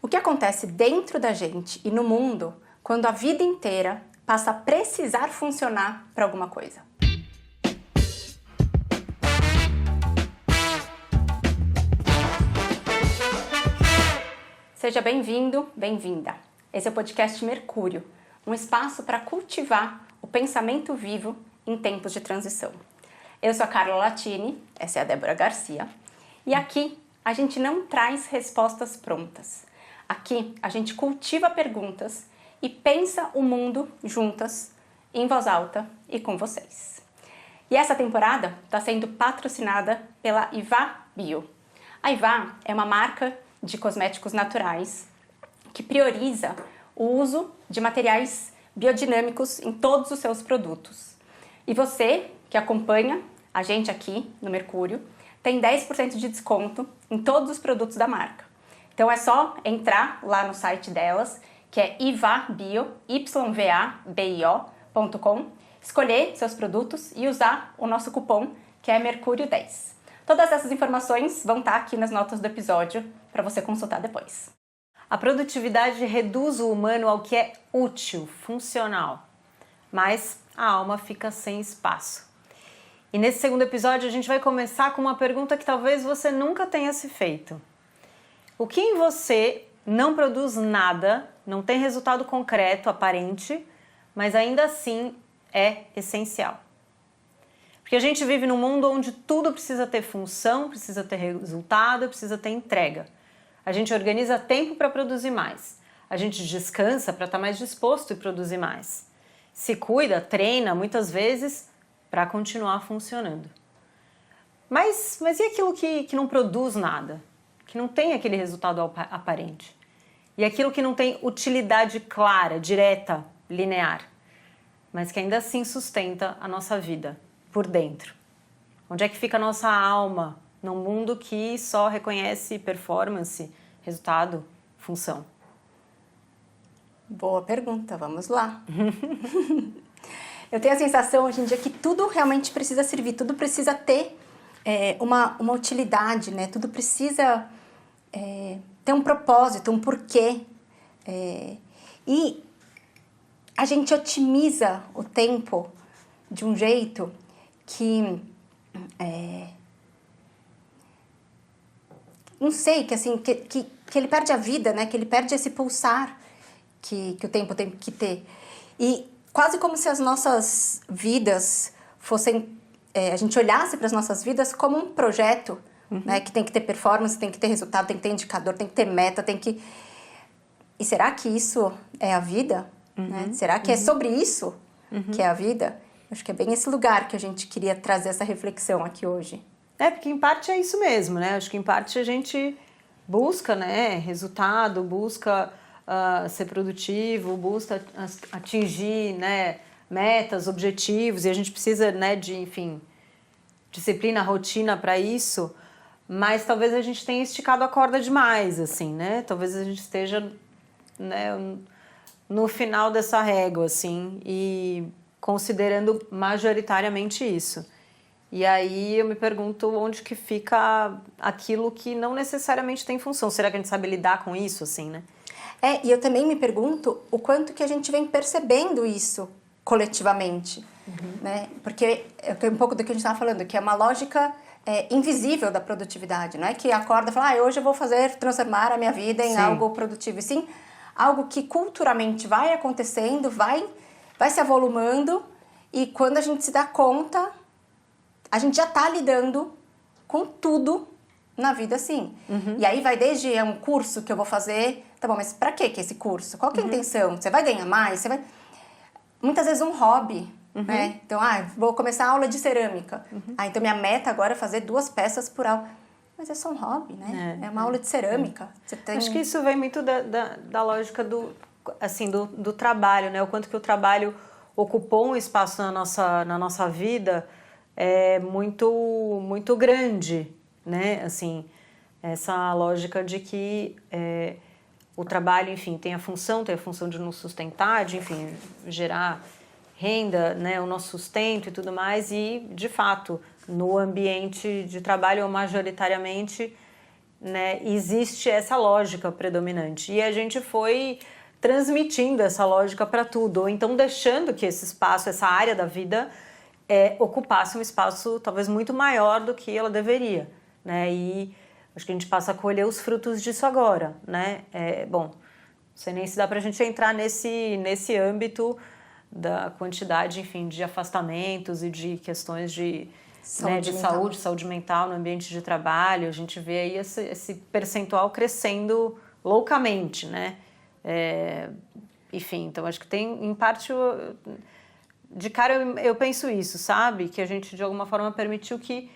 O que acontece dentro da gente e no mundo quando a vida inteira passa a precisar funcionar para alguma coisa? Seja bem-vindo, bem-vinda. Esse é o podcast Mercúrio, um espaço para cultivar o pensamento vivo em tempos de transição. Eu sou a Carla Latini, essa é a Débora Garcia, e aqui a gente não traz respostas prontas. Aqui a gente cultiva perguntas e pensa o mundo juntas, em voz alta e com vocês. E essa temporada está sendo patrocinada pela Ivá Bio. A Ivá é uma marca de cosméticos naturais que prioriza o uso de materiais biodinâmicos em todos os seus produtos. E você que acompanha a gente aqui no Mercúrio tem 10% de desconto em todos os produtos da marca. Então é só entrar lá no site delas, que é ivabio.com, escolher seus produtos e usar o nosso cupom, que é Mercúrio10. Todas essas informações vão estar aqui nas notas do episódio para você consultar depois. A produtividade reduz o humano ao que é útil, funcional, mas a alma fica sem espaço. E nesse segundo episódio a gente vai começar com uma pergunta que talvez você nunca tenha se feito. O que em você não produz nada, não tem resultado concreto, aparente, mas ainda assim é essencial? Porque a gente vive num mundo onde tudo precisa ter função, precisa ter resultado, precisa ter entrega. A gente organiza tempo para produzir mais. A gente descansa para estar mais disposto e produzir mais. Se cuida, treina, muitas vezes, para continuar funcionando. Mas e aquilo que não produz nada? Que não tem aquele resultado aparente? E aquilo que não tem utilidade clara, direta, linear, mas que ainda assim sustenta a nossa vida por dentro? Onde é que fica a nossa alma num mundo que só reconhece performance, resultado, função? Boa pergunta, vamos lá. Eu tenho a sensação hoje em dia que tudo realmente precisa servir, tudo precisa ter uma utilidade, né? Tudo precisa ter um propósito, um porquê. E a gente otimiza o tempo de um jeito que não sei, que assim, que ele perde a vida, né? Que ele perde esse pulsar que o tempo tem que ter. E quase como se as nossas vidas fossem... a gente olhasse para as nossas vidas como um projeto, né? Que tem que ter performance, tem que ter resultado, tem que ter indicador, tem que ter meta, tem que... E será que isso é a vida? Né? Será que é sobre isso que é a vida? Acho que é bem esse lugar que a gente queria trazer essa reflexão aqui hoje. Porque em parte é isso mesmo, né? Acho que em parte a gente busca, né, resultado, busca ser produtivo, busca atingir, né, metas, objetivos, e a gente precisa, né, de, enfim, disciplina, rotina para isso, mas talvez a gente tenha esticado a corda demais, assim, né? Talvez a gente esteja, né, no final dessa régua, assim, e considerando majoritariamente isso. E aí eu me pergunto onde que fica aquilo que não necessariamente tem função. Será que a gente sabe lidar com isso, assim, né? E eu também me pergunto o quanto que a gente vem percebendo isso coletivamente, né? Porque é um pouco do que a gente estava falando, que é uma lógica invisível da produtividade, não é que acorda e fala, hoje eu vou transformar a minha vida em algo produtivo, e sim algo que culturalmente vai acontecendo, vai se avolumando, e quando a gente se dá conta, a gente já está lidando com tudo na vida assim. E aí vai desde um curso que eu vou fazer, tá bom, mas pra que esse curso? Qual que é a intenção? Você vai ganhar mais? Você vai... Muitas vezes um hobby, né? Então, vou começar a aula de cerâmica. Então minha meta agora é fazer 2 peças por aula. Mas é só um hobby, né? É uma aula de cerâmica. Você tem... Acho que isso vem muito da lógica do trabalho, né? O quanto que o trabalho ocupou um espaço na nossa vida é muito grande, né? Assim, essa lógica de que o trabalho, enfim, tem a função de nos sustentar, de, enfim, gerar renda, né, o nosso sustento e tudo mais, e, de fato, no ambiente de trabalho, majoritariamente, né, existe essa lógica predominante. E a gente foi transmitindo essa lógica para tudo, ou então deixando que esse espaço, essa área da vida, ocupasse um espaço talvez muito maior do que ela deveria, né? E acho que a gente passa a colher os frutos disso agora, né? Bom, não sei nem se dá para a gente entrar nesse âmbito da quantidade, enfim, de afastamentos e de questões de saúde mental no ambiente de trabalho. A gente vê aí esse percentual crescendo loucamente, né? Enfim, então acho que tem, em parte, de cara eu penso isso, sabe? Que a gente, de alguma forma, permitiu que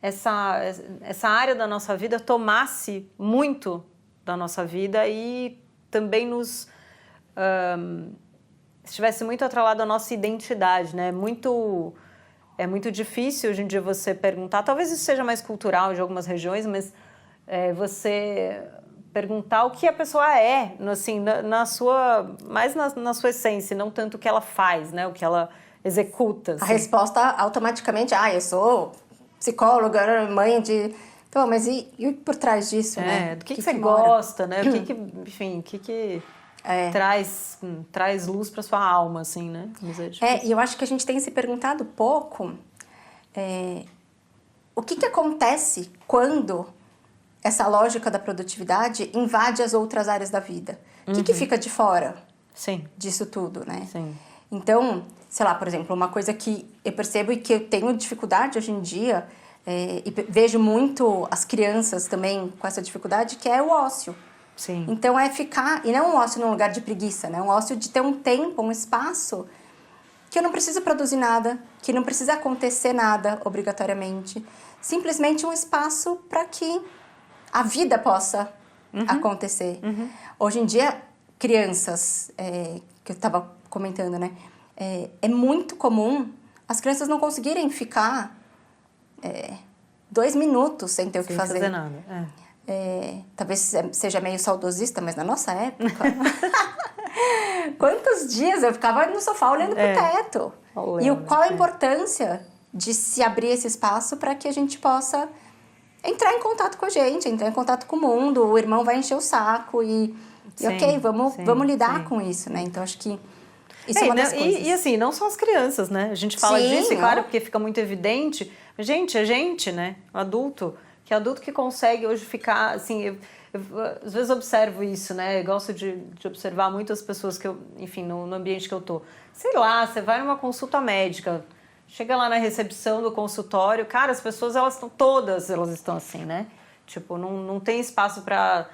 essa área da nossa vida tomasse muito da nossa vida e também estivesse muito atrelado à nossa identidade, né? É muito difícil hoje em dia você perguntar, talvez isso seja mais cultural de algumas regiões, mas você perguntar o que a pessoa é, assim, mais na sua essência, não tanto o que ela faz, né? O que ela executa. Assim. A resposta automaticamente, eu sou psicóloga, mãe de... Então, mas e por trás disso, né? Do que você gosta, né? O que traz luz para sua alma, assim, né? E eu acho que a gente tem se perguntado pouco o que acontece quando essa lógica da produtividade invade as outras áreas da vida. O que fica de fora disso tudo, né? Sim. Então, sei lá, por exemplo, uma coisa que eu percebo e que eu tenho dificuldade hoje em dia, e vejo muito as crianças também com essa dificuldade, que é o ócio. Sim. Então é ficar, e não um ócio num lugar de preguiça, né? Um ócio de ter um tempo, um espaço que eu não preciso produzir nada, que não precisa acontecer nada obrigatoriamente. Simplesmente um espaço para que a vida possa acontecer. Hoje em dia, crianças, que eu estava comentando, né? É muito comum as crianças não conseguirem ficar 2 minutos sem ter o que fazer. Sem fazer nada, talvez seja meio saudosista, mas na nossa época... Quantos dias eu ficava no sofá olhando pro teto? Qual a importância de se abrir esse espaço para que a gente possa entrar em contato com a gente, entrar em contato com o mundo, o irmão vai encher o saco vamos lidar com isso, né? Então, acho que isso é uma das coisas. E assim, não só as crianças, né? A gente fala disso, claro, porque fica muito evidente. Gente, a gente, né? O adulto que consegue hoje ficar, assim... Eu, às vezes observo isso, né? Eu gosto de observar muitas pessoas que enfim, no ambiente que eu tô. Sei lá, você vai numa consulta médica, chega lá na recepção do consultório, cara, as pessoas, elas estão assim, né? Tipo, não tem espaço para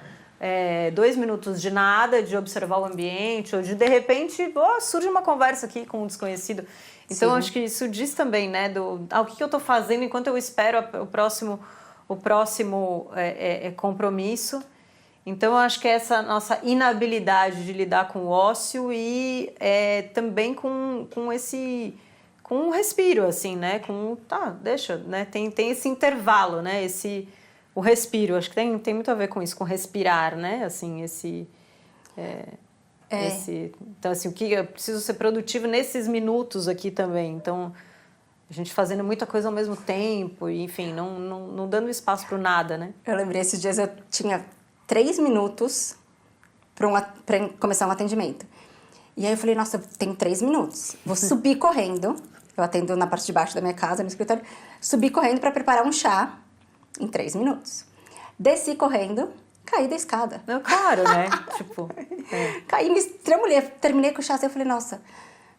2 minutos de nada, de observar o ambiente, ou de repente, surge uma conversa aqui com um desconhecido. Então, acho que isso diz também, né? O que eu tô fazendo enquanto eu espero o próximo compromisso. Então, eu acho que essa nossa inabilidade de lidar com o ócio e também com um respiro, assim, né? Deixa, né? Tem esse intervalo, né? O respiro, acho que tem muito a ver com isso, com respirar, né? Assim, então, assim, o que eu preciso ser produtivo nesses minutos aqui também. Então, a gente fazendo muita coisa ao mesmo tempo, e, enfim, não dando espaço para nada, né? Eu lembrei, esses dias eu tinha 3 minutos para começar um atendimento. E aí eu falei, nossa, eu tenho 3 minutos. Vou subir correndo. Eu atendo na parte de baixo da minha casa, no escritório. Subi correndo para preparar um chá em 3 minutos. Desci correndo, caí da escada. Claro, né? Caí, me estremulhei. Terminei com o chá, assim, eu falei, nossa...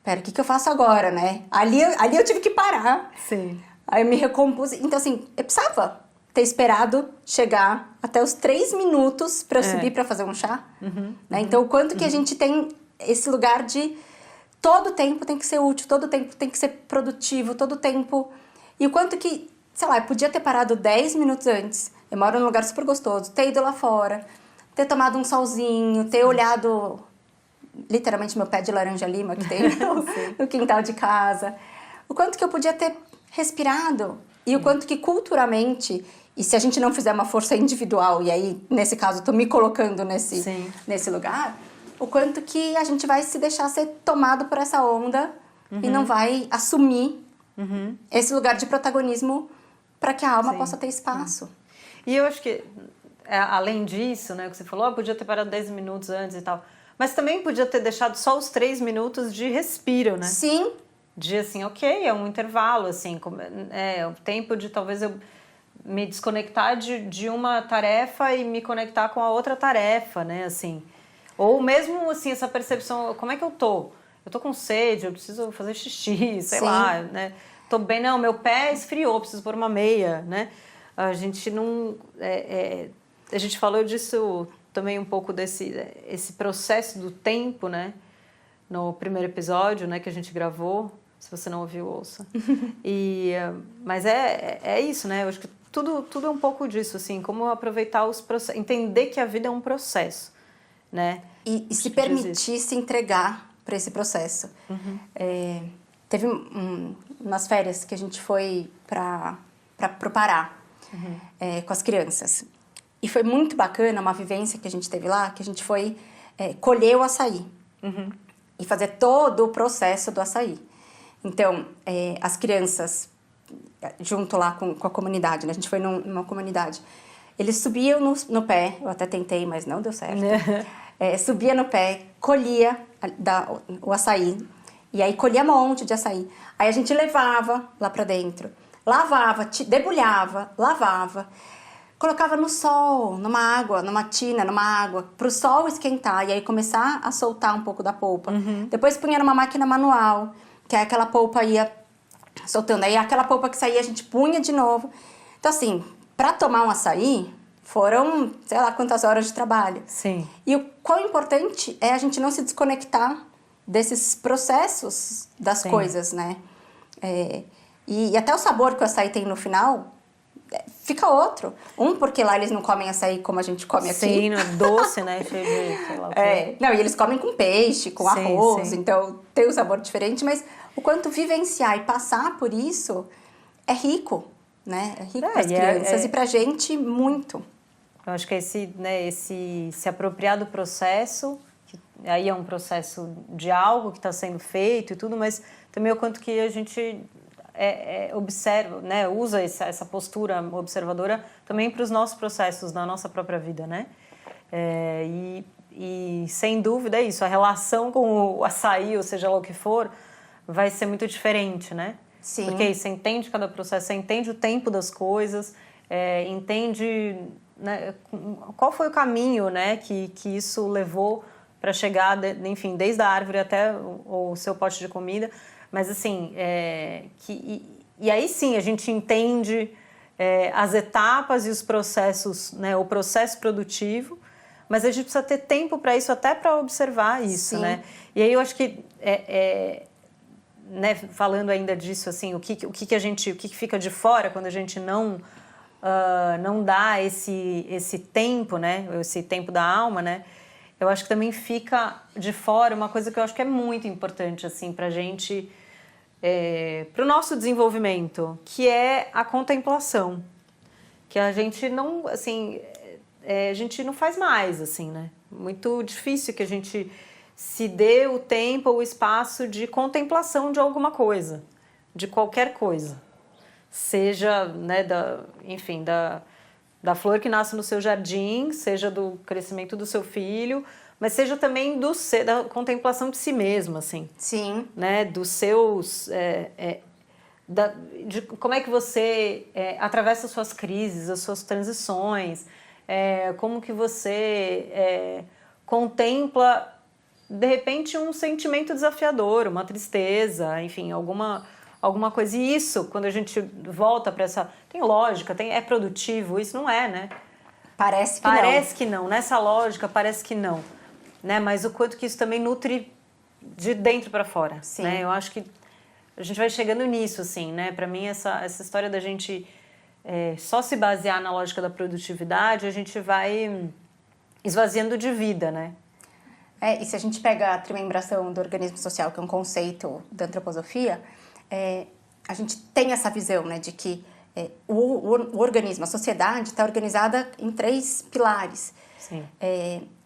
Pera, o que eu faço agora, né? Ali eu tive que parar. Sim. Aí eu me recompus. Então, assim, eu precisava ter esperado chegar até os 3 minutos para eu subir para fazer um chá. Né? Então, o quanto que a gente tem esse lugar de... Todo tempo tem que ser útil, todo tempo tem que ser produtivo, todo tempo... E o quanto que, sei lá, eu podia ter parado 10 minutos antes. Eu moro num lugar super gostoso. Ter ido lá fora, ter tomado um solzinho, ter olhado... literalmente meu pé de laranja-lima que tem no quintal de casa. O quanto que eu podia ter respirado e o quanto que culturalmente, e se a gente não fizer uma força individual, e aí, nesse caso, tô me colocando nesse lugar, o quanto que a gente vai se deixar ser tomado por essa onda e não vai assumir esse lugar de protagonismo para que a alma possa ter espaço. E eu acho que além disso, né, que você falou, podia ter parado 10 minutos antes e tal, mas também podia ter deixado só os 3 minutos de respiro, né? Sim. De assim, ok, é um intervalo, assim, é o tempo de talvez eu me desconectar de uma tarefa e me conectar com a outra tarefa, né, assim. Ou mesmo, assim, essa percepção, como é que eu tô? Eu tô com sede, eu preciso fazer xixi, sei lá, né? Tô bem, não, meu pé esfriou, preciso pôr uma meia, né? A gente não... a gente falou disso também um pouco esse processo do tempo, né? No primeiro episódio, né, que a gente gravou. Se você não ouviu, ouça. Mas é isso, né? Eu acho que tudo é um pouco disso, assim, como aproveitar os processos, entender que a vida é um processo, né? E se permitir se entregar para esse processo. Teve umas férias que a gente foi para o Pará com as crianças. E foi muito bacana uma vivência que a gente teve lá, que a gente foi colher o açaí. E fazer todo o processo do açaí. Então, as crianças, junto lá com a comunidade, né? A gente foi numa comunidade. Eles subiam no pé, eu até tentei, mas não deu certo. Subia no pé, colhia o açaí, e aí colhia um monte de açaí. Aí a gente levava lá pra dentro, lavava, debulhava, lavava, colocava no sol, numa água, numa tina, numa água, pro sol esquentar e aí começar a soltar um pouco da polpa. Depois punha numa máquina manual, que aí aquela polpa ia soltando. Aí aquela polpa que saía a gente punha de novo. Então assim, para tomar um açaí, foram, sei lá, quantas horas de trabalho. Sim. E o quão importante é a gente não se desconectar desses processos das coisas, né? E até o sabor que o açaí tem no final fica outro. Porque lá eles não comem açaí como a gente come aqui. Sim, doce, né? Cheio de, sei lá o quê. Não, e eles comem com peixe, com arroz, então tem um sabor diferente, mas o quanto vivenciar e passar por isso é rico, né? É rico para as crianças e pra gente muito. Eu acho que esse se apropriar do processo, que aí é um processo de algo que está sendo feito e tudo, mas também o quanto que a gente observa, né, usa essa postura observadora também para os nossos processos na nossa própria vida, né? E sem dúvida é isso, a relação com o açaí, ou seja lá o que for, vai ser muito diferente, né? Sim. Porque você entende cada processo, você entende o tempo das coisas, entende, né, qual foi o caminho, né, que isso levou para chegar, enfim, desde a árvore até o seu pote de comida. Mas assim, e aí sim a gente entende as etapas e os processos, né, o processo produtivo, mas a gente precisa ter tempo para isso, até para observar isso, sim. né? E aí eu acho que, né, falando ainda disso, assim, o que fica de fora quando a gente não dá esse tempo, né, esse tempo da alma, né? Eu acho que também fica de fora uma coisa que eu acho que é muito importante, assim, pra gente, pro nosso desenvolvimento, que é a contemplação. Que a gente não, assim, a gente não faz mais, assim, né? Muito difícil que a gente se dê o tempo ou o espaço de contemplação de alguma coisa, de qualquer coisa. Seja, né, enfim, da flor que nasce no seu jardim, seja do crescimento do seu filho, mas seja também da contemplação de si mesmo, assim. Sim. Né, dos seus... de como é que você atravessa as suas crises, as suas transições, como que você contempla, de repente, um sentimento desafiador, uma tristeza, enfim, alguma coisa. E isso, quando a gente volta para essa... Tem lógica, é produtivo, isso não é, né? Parece que não. Nessa lógica, parece que não. Né? Mas o quanto que isso também nutre de dentro para fora. Sim. Né? Eu acho que a gente vai chegando nisso, assim, né? Para mim, essa história da gente só se basear na lógica da produtividade, a gente vai esvaziando de vida, né? E se a gente pega a trimembração do organismo social, que é um conceito da antroposofia, a gente tem essa visão, né, de que o organismo, a sociedade, está organizada em 3 pilares. Sim.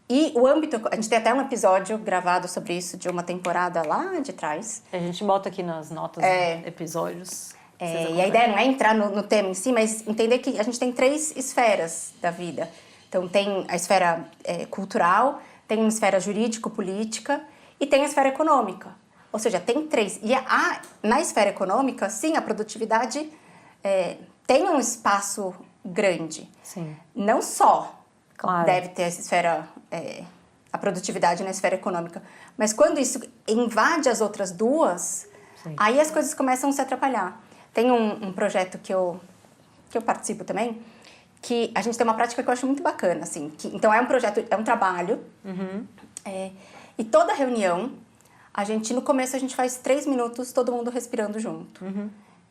E o âmbito... A gente tem até um episódio gravado sobre isso de uma temporada lá de trás. A gente bota aqui nas notas dos episódios. E a ideia não é entrar no tema em si, mas entender que a gente tem 3 esferas da vida. Então, tem a esfera cultural, tem a esfera jurídico-política e tem a esfera econômica. Ou seja, tem 3. E na esfera econômica, sim, a produtividade tem um espaço grande. Sim. Não só Claro. deve ter essa esfera, a produtividade na esfera econômica, mas quando isso invade as outras duas, Sim. aí as coisas começam a se atrapalhar. Tem um projeto que eu participo também, que a gente tem uma prática que eu acho muito bacana, assim. Então, é um projeto, é um trabalho, e toda reunião, no começo, a gente faz 3 minutos, todo mundo respirando junto.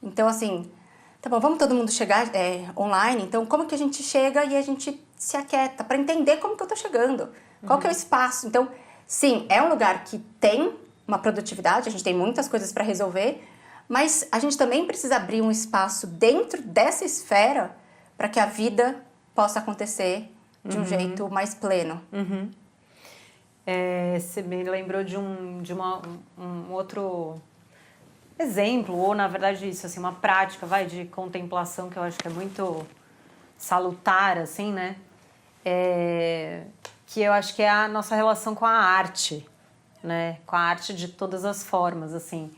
Então, assim, tá bom, vamos todo mundo chegar online, então como que a gente chega e a gente se aquieta para entender como que eu tô chegando, qual que é o espaço. Então, sim, é um lugar que tem uma produtividade, a gente tem muitas coisas para resolver, mas a gente também precisa abrir um espaço dentro dessa esfera para que a vida possa acontecer de um jeito mais pleno. Você me lembrou de um outro exemplo, ou na verdade isso, assim, uma prática, de contemplação que eu acho que é muito salutar, assim, né? Que eu acho que é a nossa relação com a arte, né? Com a arte de todas as formas, assim.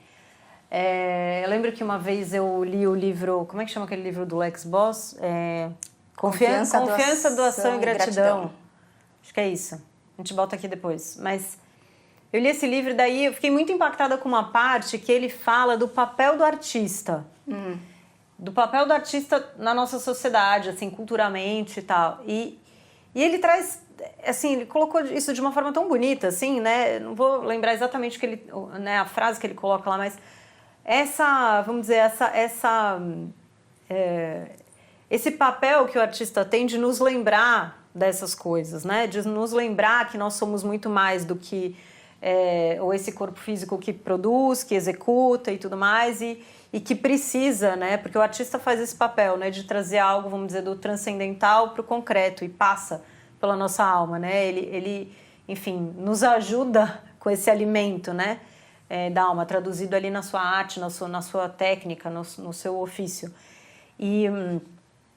Eu lembro que uma vez eu li o livro, como é que chama aquele livro do Lex Boss? Confiança, Doação e Gratidão. Acho que é isso. A gente bota aqui depois. Mas eu li esse livro e daí eu fiquei muito impactada com uma parte que ele fala do papel do artista. Do papel do artista na nossa sociedade, assim, culturalmente e tal. E ele traz, assim, ele colocou isso de uma forma tão bonita, assim, né? Não vou lembrar exatamente a frase que ele coloca lá, mas vamos dizer, esse papel que o artista tem de nos lembrar dessas coisas, né? De nos lembrar que nós somos muito mais do que ou esse corpo físico que produz, que executa e tudo mais, e que precisa, né? Porque o artista faz esse papel, né? De trazer algo, vamos dizer, do transcendental para o concreto e passa pela nossa alma, né? Ele, enfim, nos ajuda com esse alimento, né? Da alma, traduzido ali na sua arte, na sua técnica, no seu ofício. E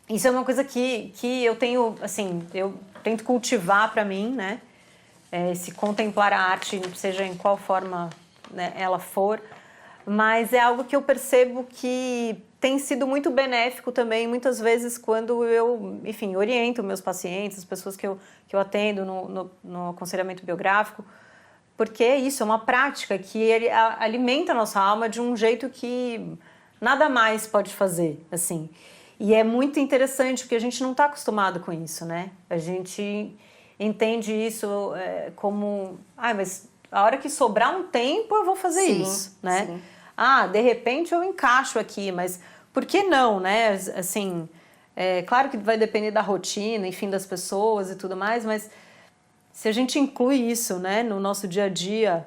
isso é uma coisa que eu tenho, assim, eu tento cultivar para mim, né? Se contemplar a arte, seja em qual forma, né, ela for, mas é algo que eu percebo que tem sido muito benéfico também, muitas vezes, quando eu, enfim, oriento meus pacientes, as pessoas que eu atendo no aconselhamento biográfico, porque é isso, é uma prática que ele alimenta a nossa alma de um jeito que nada mais pode fazer, assim. E é muito interessante, porque a gente não está acostumado com isso, né? A gente entende isso como... mas a hora que sobrar um tempo eu vou fazer isso, né? Sim. De repente eu encaixo aqui, mas por que não, né? Assim, claro que vai depender da rotina, enfim, das pessoas e tudo mais, mas se a gente inclui isso, né, no nosso dia a dia,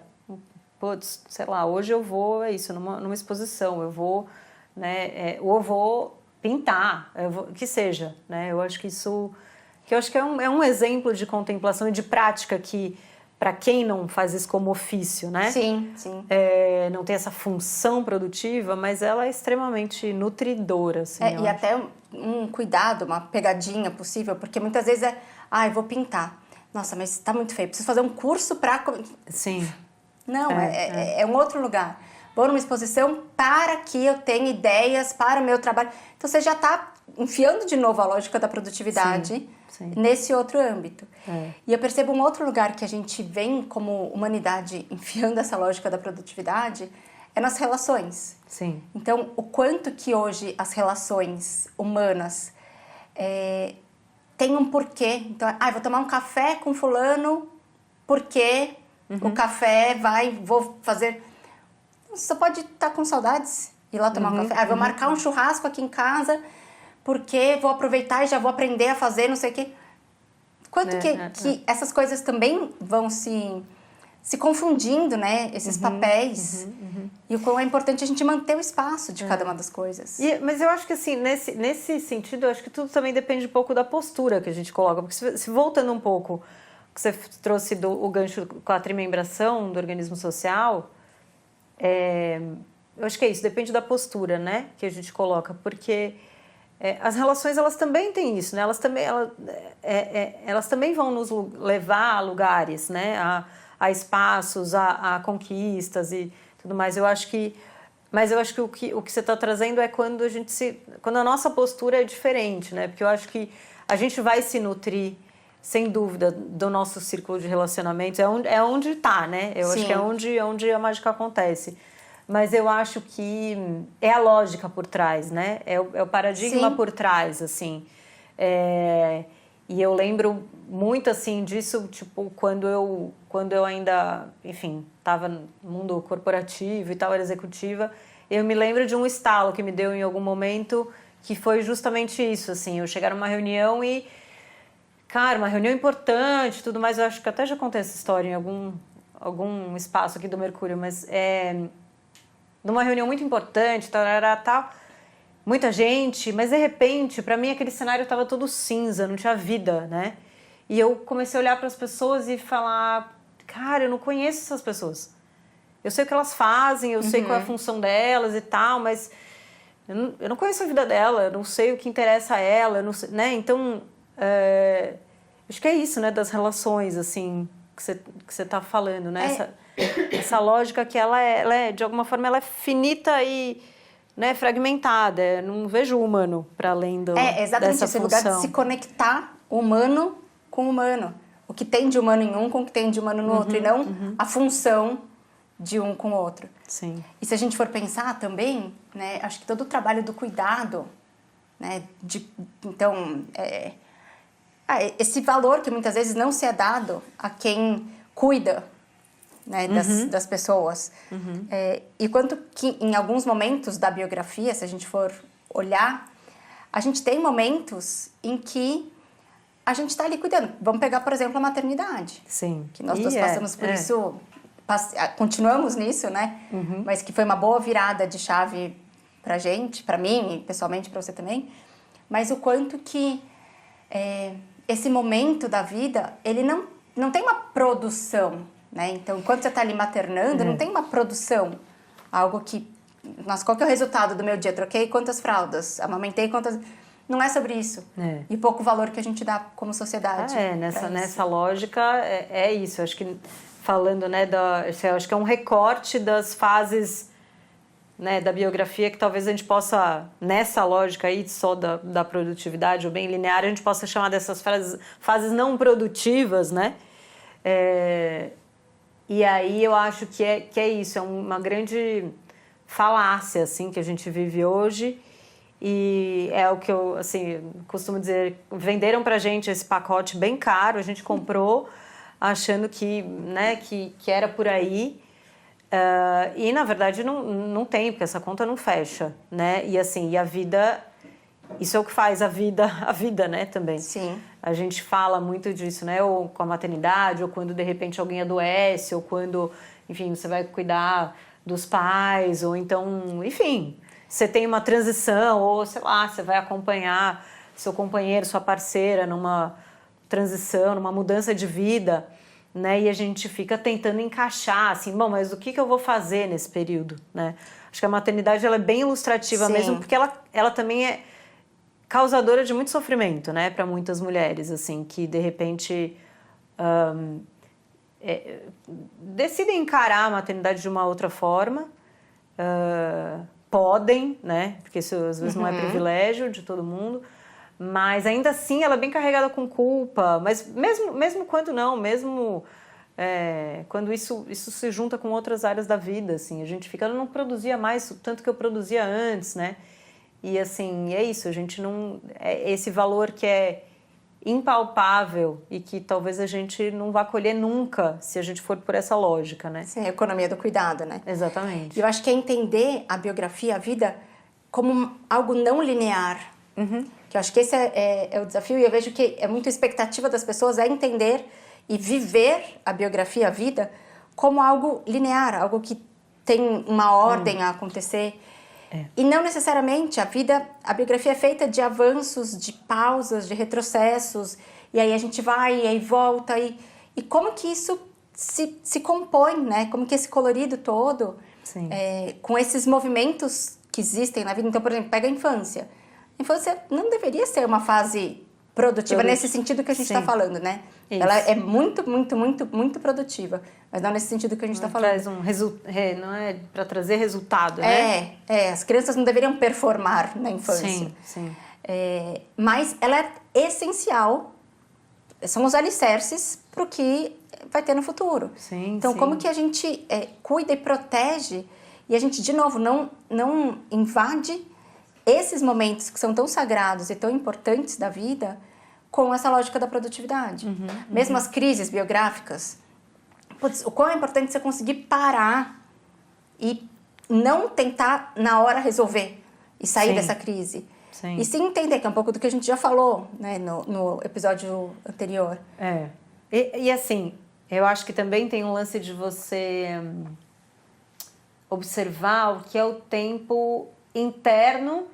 putz, sei lá, hoje eu vou, numa exposição, eu vou, né, ou eu vou pintar, que seja, né? Eu acho que isso... que eu acho que é um exemplo de contemplação e de prática que, para quem não faz isso como ofício, né? Sim, sim. Não tem essa função produtiva, mas ela é extremamente nutridora, assim. E até um cuidado, uma pegadinha possível, porque muitas vezes eu vou pintar. Nossa, mas tá muito feio, preciso fazer um curso para... Sim. Não, é um outro lugar. Vou numa exposição para que eu tenha ideias para o meu trabalho. Então, você já está enfiando de novo a lógica da produtividade nesse outro âmbito. E eu percebo um outro lugar que a gente vem como humanidade enfiando essa lógica da produtividade é nas relações. Sim. Então, o quanto que hoje as relações humanas têm um porquê. Então, vou tomar um café com fulano porque o café vou fazer... Você só pode estar com saudades, ir lá tomar um café. Vou marcar um churrasco aqui em casa porque vou aproveitar e já vou aprender a fazer não sei o quê. Quanto que essas coisas também vão se confundindo, né? Esses papéis. E o quão é importante a gente manter o espaço de cada uma das coisas. Mas eu acho que, assim, nesse sentido, eu acho que tudo também depende um pouco da postura que a gente coloca. Porque se voltando um pouco, que você trouxe o gancho com a trimembração do organismo social... eu acho que é isso, depende da postura, né, que a gente coloca, porque as relações, elas também têm isso, né? Elas também vão nos levar a lugares, né? A espaços, a conquistas e tudo mais. Mas eu acho que o que você está trazendo é quando quando a nossa postura é diferente, né? Porque eu acho que a gente vai se nutrir, sem dúvida, do nosso círculo de relacionamentos. É onde está, né? Eu acho que é onde a mágica acontece. Mas eu acho que é a lógica por trás, né? É o paradigma por trás, assim. E eu lembro muito, assim, disso, tipo, quando eu ainda, enfim, estava no mundo corporativo e tal, era executiva, eu me lembro de um estalo que me deu em algum momento, que foi justamente isso, assim, eu chegar numa reunião e, cara, uma reunião importante e tudo mais, eu acho que até já contei essa história em algum espaço aqui do Mercúrio, mas numa reunião muito importante, tal, muita gente, mas de repente, para mim aquele cenário estava todo cinza, não tinha vida, né? E eu comecei a olhar para as pessoas e falar, cara, eu não conheço essas pessoas. Eu sei o que elas fazem, eu sei qual é a função delas e tal, mas eu não conheço a vida dela, eu não sei o que interessa a ela, eu não sei, né? Então, acho que é isso, né, das relações, assim, que você tá falando, né? Essa lógica que ela é, de alguma forma, ela é finita e, né, fragmentada. Eu não vejo o humano para além exatamente dessa esse função. lugar de se conectar humano com humano. O que tem de humano em um com o que tem de humano no outro, e não a função de um com o outro. Sim. E se a gente for pensar também, né, acho que todo o trabalho do cuidado, né, então, esse valor que muitas vezes não se é dado a quem cuida, né, das pessoas. E quanto que em alguns momentos da biografia, se a gente for olhar, a gente tem momentos em que a gente está ali cuidando. Vamos pegar, por exemplo, a maternidade. Sim. Que nós dois passamos por isso, continuamos nisso, né? Mas que foi uma boa virada de chave pra gente, pra mim, e pessoalmente pra você também. Mas o quanto que esse momento da vida, ele não tem uma produção, né? Então, enquanto você está ali maternando, não tem uma produção. Algo que... Nossa, qual que é o resultado do meu dia? Troquei quantas fraldas? Amamentei quantas... Não é sobre isso. E pouco valor que a gente dá como sociedade. Nessa lógica, é isso. Eu acho que, falando, né, eu acho que é um recorte das fases, né, da biografia que talvez a gente possa, nessa lógica aí só da produtividade, ou bem linear, a gente possa chamar dessas fases não produtivas, né? E aí eu acho que é isso, é uma grande falácia, assim, que a gente vive hoje. E é o que eu, assim, costumo dizer, venderam pra gente esse pacote bem caro, a gente comprou achando que, né, que era por aí. E, na verdade, não tem, porque essa conta não fecha, né? E, assim, a vida... Isso é o que faz a vida, né, também. Sim. A gente fala muito disso, né? Ou com a maternidade, ou quando, de repente, alguém adoece, ou quando, enfim, você vai cuidar dos pais, ou então, enfim... Você tem uma transição, ou sei lá, você vai acompanhar seu companheiro, sua parceira numa transição, numa mudança de vida, né? E a gente fica tentando encaixar, assim, bom, mas o que eu vou fazer nesse período, né? Acho que a maternidade ela é bem ilustrativa mesmo, porque ela também é causadora de muito sofrimento, né? Para muitas mulheres, assim, que de repente decidem encarar a maternidade de uma outra forma. Podem, né? Porque isso às vezes não é privilégio de todo mundo, mas ainda assim ela é bem carregada com culpa, mas mesmo quando não, mesmo quando isso se junta com outras áreas da vida, assim, a gente fica, eu não produzia mais o tanto que eu produzia antes, né? E assim, é isso, a gente não... esse valor que é impalpável e que talvez a gente não vá colher nunca se a gente for por essa lógica, né? Sim, a economia do cuidado, né? Exatamente. E eu acho que é entender a biografia, a vida, como algo não linear. Que eu acho que esse é o desafio, e eu vejo que é muito expectativa das pessoas entender e viver a biografia, a vida, como algo linear, algo que tem uma ordem a acontecer. E não necessariamente a biografia é feita de avanços, de pausas, de retrocessos, e aí a gente vai, e aí volta, e como que isso se compõe, né? Como que esse colorido todo, com esses movimentos que existem na vida. Então, por exemplo, pega a infância. infância não deveria ser uma fase produtiva nesse sentido que a gente está falando, né? Isso. Ela é muito, muito, muito, muito produtiva, mas não nesse sentido que a gente está falando. Traz não é para trazer resultado, né? As crianças não deveriam performar na infância. Sim, sim. Mas ela é essencial, são os alicerces para o que vai ter no futuro. Sim, então, como que a gente cuida e protege e a gente, de novo, não invade esses momentos que são tão sagrados e tão importantes da vida com essa lógica da produtividade. Mesmo as crises biográficas, o quão é importante você conseguir parar e não tentar na hora resolver e sair dessa crise. Sim. E sim entender, que é um pouco do que a gente já falou, né, no episódio anterior. E assim, eu acho que também tem um lance de você observar o que é o tempo interno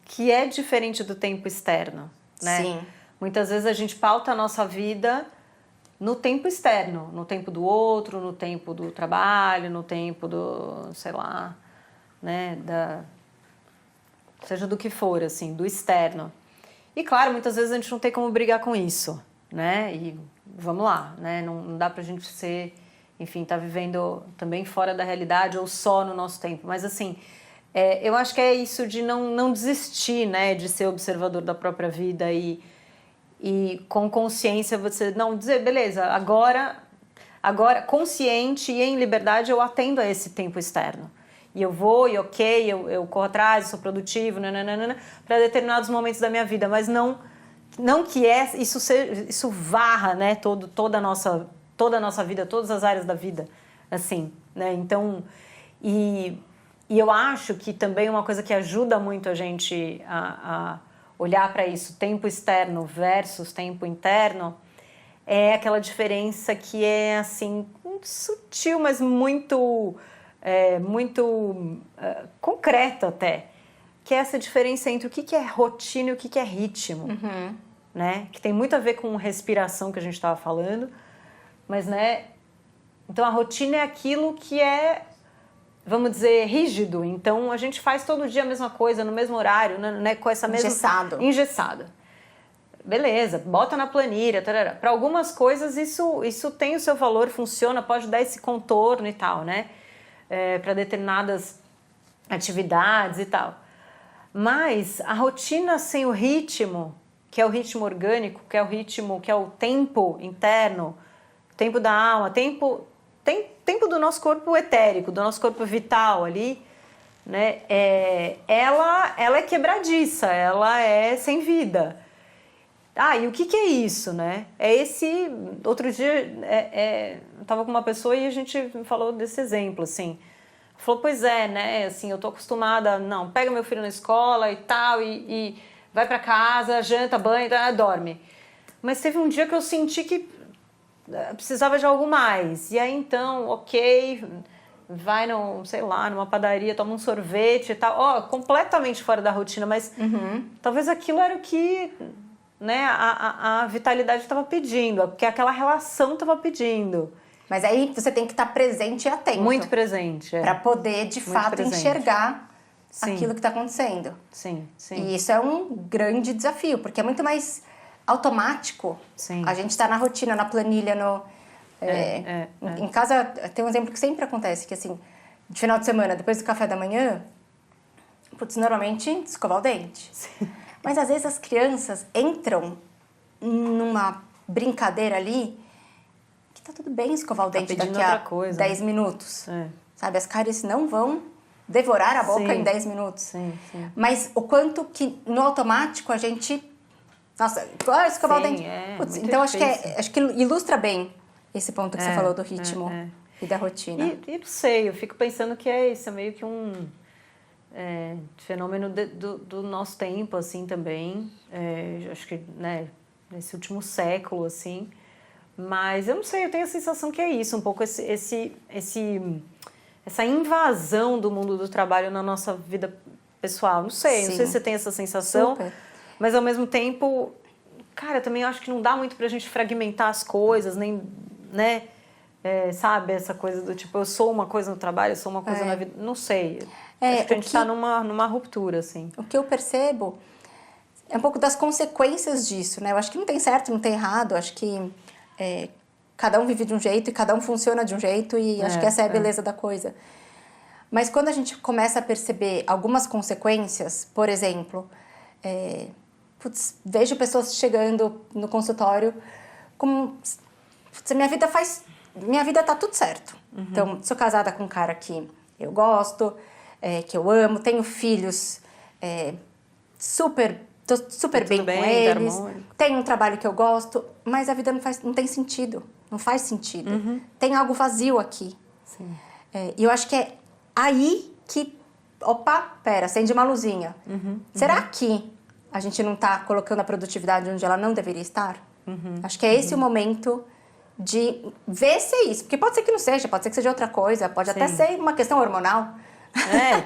que é diferente do tempo externo, né? Sim. Muitas vezes a gente pauta a nossa vida no tempo externo, no tempo do outro, no tempo do trabalho, no tempo do, sei lá, né, seja do que for, assim, do externo. E claro, muitas vezes a gente não tem como brigar com isso, né? E vamos lá, né? Não dá pra gente ser, enfim, tá vivendo também fora da realidade ou só no nosso tempo. Mas assim, eu acho que é isso de não desistir, né? De ser observador da própria vida e com consciência você não dizer, beleza, agora consciente e em liberdade eu atendo a esse tempo externo. E eu vou, e ok, eu corro atrás, eu sou produtivo, para determinados momentos da minha vida, mas não que isso varra, né, toda a nossa vida, todas as áreas da vida, assim, né? Então, e eu acho que também uma coisa que ajuda muito a gente a olhar para isso, tempo externo versus tempo interno, é aquela diferença que é, assim, sutil, mas muito concreta até, que é essa diferença entre o que é rotina e o que é ritmo, né? Que tem muito a ver com respiração que a gente estava falando, mas, né? Então, a rotina é aquilo que é, vamos dizer, rígido. Então, a gente faz todo dia a mesma coisa, no mesmo horário, né? Com essa mesma... Engessado. Beleza, bota na planilha, para algumas coisas isso tem o seu valor, funciona, pode dar esse contorno e tal, né? Para determinadas atividades e tal. Mas a rotina sem o ritmo, que é o ritmo orgânico, que é o ritmo, que é o tempo interno, tempo da alma, tempo do nosso corpo etérico, do nosso corpo vital ali, né? Ela é quebradiça, ela é sem vida. E o que é isso, né? Outro dia, eu tava com uma pessoa e a gente falou desse exemplo, assim. Falou, pois é, né? Assim, eu tô acostumada, pega meu filho na escola e tal, e vai pra casa, janta, banha, dorme. Mas teve um dia que eu senti que precisava de algo mais. E aí, então, ok, vai, numa padaria, toma um sorvete e tal. Completamente fora da rotina, mas talvez aquilo era o que... né, a vitalidade estava pedindo, porque aquela relação estava pedindo. Mas aí você tem que estar presente e atento. Muito presente. Para poder, de fato, enxergar aquilo que está acontecendo. Sim. E isso é um grande desafio, porque é muito mais automático. Sim. A gente está na rotina, na planilha, em casa tem um exemplo que sempre acontece, que assim, de final de semana, depois do café da manhã, normalmente escovar o dente. Sim. Mas às vezes as crianças entram numa brincadeira ali que tá tudo bem escovar o dente daqui a 10 minutos. Sabe, as cáries não vão devorar a boca em 10 minutos. Sim. Mas o quanto que no automático a gente... Nossa, escovar o dente. Então acho que ilustra bem esse ponto que você falou do ritmo e da rotina. E não sei, eu fico pensando que isso é meio que um... fenômeno do nosso tempo, assim, também. Acho que, né, nesse último século, assim. Mas eu não sei, eu tenho a sensação que é isso, um pouco essa invasão do mundo do trabalho na nossa vida pessoal. Não sei se você tem essa sensação. Super. Mas, ao mesmo tempo, cara, eu também acho que não dá muito pra gente fragmentar as coisas, nem, né? sabe? Essa coisa do tipo, eu sou uma coisa no trabalho, eu sou uma coisa na vida. Não sei. Acho que a gente tá numa ruptura, assim. O que eu percebo é um pouco das consequências disso, né? Eu acho que não tem certo, não tem errado. Eu acho que cada um vive de um jeito e cada um funciona de um jeito. E acho que essa é a beleza da coisa. Mas quando a gente começa a perceber algumas consequências, por exemplo, vejo pessoas chegando no consultório como... Minha vida tá tudo certo. Então, sou casada com um cara que eu gosto, que eu amo, tenho filhos, tô super bem com eles, tenho um trabalho que eu gosto, mas a vida não tem sentido, não faz sentido. Tem algo vazio aqui. Sim. E eu acho que é aí que, acende uma luzinha. Será que a gente não tá colocando a produtividade onde ela não deveria estar? Acho que é esse o momento de ver se é isso. Porque pode ser que não seja, pode ser que seja outra coisa, pode até ser uma questão hormonal.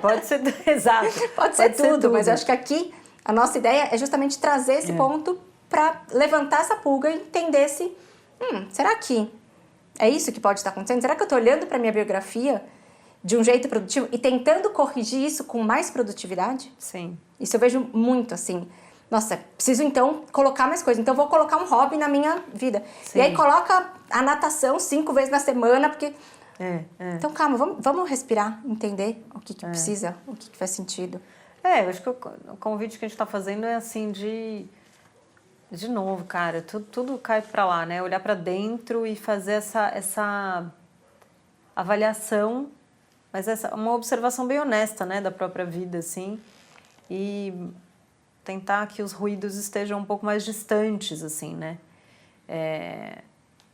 Pode ser, exato. Pode ser tudo, mas eu acho que aqui a nossa ideia é justamente trazer esse ponto para levantar essa pulga e entender se, será que é isso que pode estar acontecendo? Será que eu estou olhando para minha biografia de um jeito produtivo e tentando corrigir isso com mais produtividade? Sim. Isso eu vejo muito, assim. Nossa, preciso então colocar mais coisas. Então vou colocar um hobby na minha vida. Sim. E aí coloca a natação 5 vezes na semana, porque... Então calma, vamos respirar, entender o que precisa, o que faz sentido. Eu acho que o convite que a gente está fazendo é assim de novo, cara, tudo cai para lá, né? Olhar para dentro e fazer essa avaliação, mas uma observação bem honesta, né, da própria vida, assim, e tentar que os ruídos estejam um pouco mais distantes, assim, né?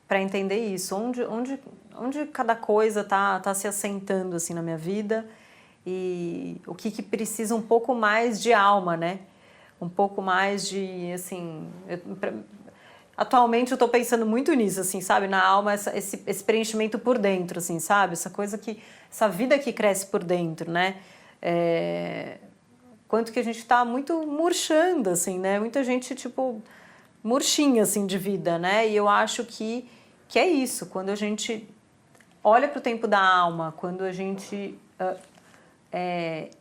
Para entender isso, onde cada coisa tá se assentando, assim, na minha vida e o que precisa um pouco mais de alma, né? Um pouco mais de, assim... Atualmente eu tô pensando muito nisso, assim, sabe? Na alma, esse preenchimento por dentro, assim, sabe? Essa vida que cresce por dentro, né? Quanto que a gente tá muito murchando, assim, né? Muita gente, tipo, murchinha, assim, de vida, né? E eu acho que é isso. Quando a gente olha pro tempo da alma, quando a gente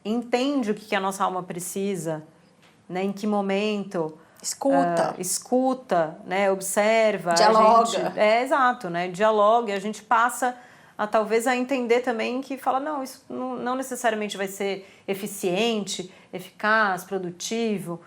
entende o que a nossa alma precisa, né? Em que momento... Escuta, né? Observa. Dialoga. Exato, né? Dialoga e a gente passa talvez a entender também que fala, não, isso não necessariamente vai ser eficiente, eficaz, produtivo,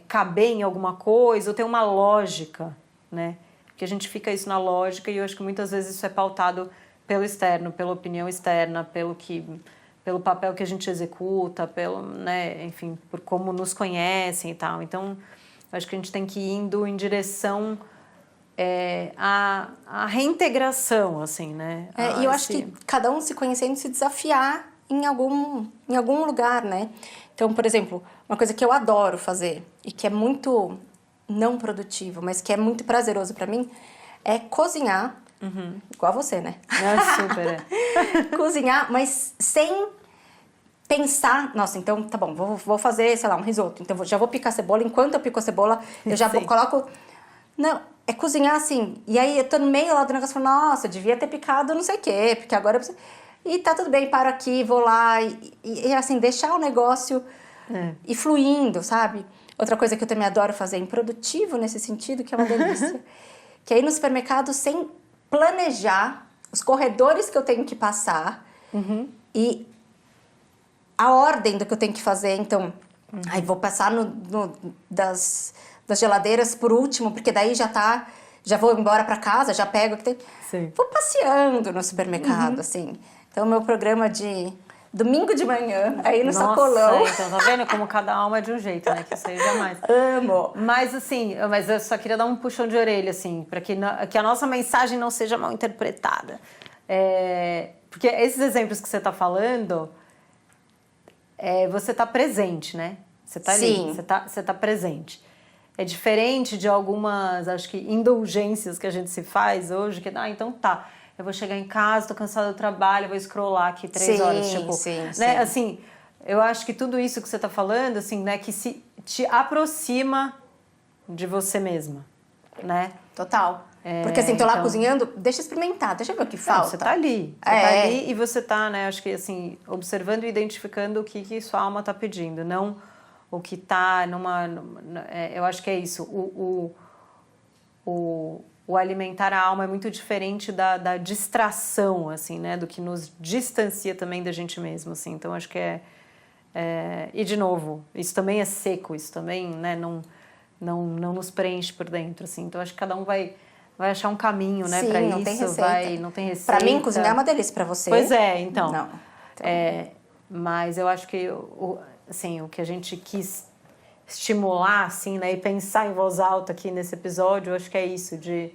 caber em alguma coisa ou ter uma lógica, né? Porque a gente fica isso na lógica e eu acho que muitas vezes isso é pautado pelo externo, pela opinião externa, pelo papel que a gente executa, né, enfim, por como nos conhecem e tal. Então, eu acho que a gente tem que ir indo em direção à reintegração, assim, né? E eu acho que cada um se conhecendo, se desafiar em algum lugar, né? Então, por exemplo, uma coisa que eu adoro fazer e que é muito não produtivo, mas que é muito prazeroso pra mim, é cozinhar, igual a você, né? Super, Cozinhar, mas sem pensar, nossa, então tá bom, vou fazer, sei lá, um risoto, então já vou picar cebola, enquanto eu pico a cebola, eu já coloco... Não, é cozinhar assim, e aí eu tô no meio lá do negócio, falando, nossa, eu devia ter picado não sei o quê, porque agora eu preciso... E tá tudo bem, paro aqui, vou lá, e assim, deixar o negócio ir fluindo, sabe? Outra coisa que eu também adoro fazer, improdutivo nesse sentido, que é uma delícia, que é ir no supermercado sem planejar os corredores que eu tenho que passar e a ordem do que eu tenho que fazer. Então, aí vou passar das geladeiras por último, porque daí já vou embora para casa, já pego o que tem. Sim. Vou passeando no supermercado, assim. Então, meu programa de domingo de manhã, aí no sacolão. Então, tá vendo como cada alma é de um jeito, né? Que isso aí jamais. Amo. Mas, assim, eu só queria dar um puxão de orelha, assim, para que a nossa mensagem não seja mal interpretada. Porque esses exemplos que você tá falando, você tá presente, né? Você tá ali, você tá presente. É diferente de algumas, acho que, indulgências que a gente se faz hoje, que, então tá... Eu vou chegar em casa, tô cansada do trabalho, vou scrollar aqui 3 horas, tipo, né? Assim, eu acho que tudo isso que você tá falando, assim, né, que te aproxima de você mesma, né? Total. Porque assim, tô lá então- cozinhando, deixa eu experimentar, deixa eu ver o que Não, falta. você tá ali. Você tá ali e você tá, né, acho que assim, observando e identificando o que sua alma tá pedindo, não o que tá eu acho que é isso. O alimentar a alma é muito diferente da distração, assim, né, do que nos distancia também da gente mesmo, assim. Então, acho que e de novo, isso também é seco, isso também, né, não nos preenche por dentro, assim. Então, acho que cada um vai achar um caminho, né, para isso. Não tem receita. Não tem receita. Pra mim, cozinhar é uma delícia, pra você? Pois é, então. Não. Mas eu acho que assim, o que a gente quis estimular, assim, né, e pensar em voz alta aqui nesse episódio, eu acho que é isso, de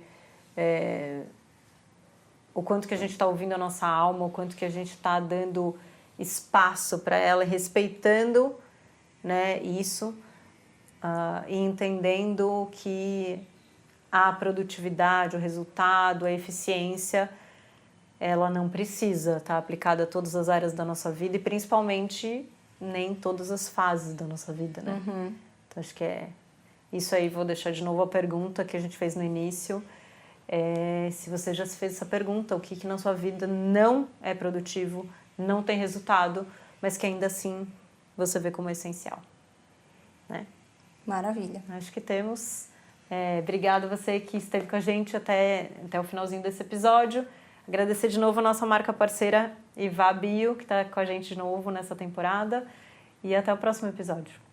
o quanto que a gente está ouvindo a nossa alma, o quanto que a gente está dando espaço para ela, respeitando, né, isso, e entendendo que a produtividade, o resultado, a eficiência, ela não precisa estar aplicada a todas as áreas da nossa vida e principalmente nem todas as fases da nossa vida, né? Então acho que isso aí. Vou deixar de novo a pergunta que a gente fez no início. Se você já se fez essa pergunta, o que na sua vida não é produtivo, não tem resultado, mas que ainda assim você vê como essencial, né? Maravilha. Acho que temos. Obrigada você que esteve com a gente até o finalzinho desse episódio. Agradecer de novo a nossa marca parceira Ivá Bio, que está com a gente de novo nessa temporada. E até o próximo episódio.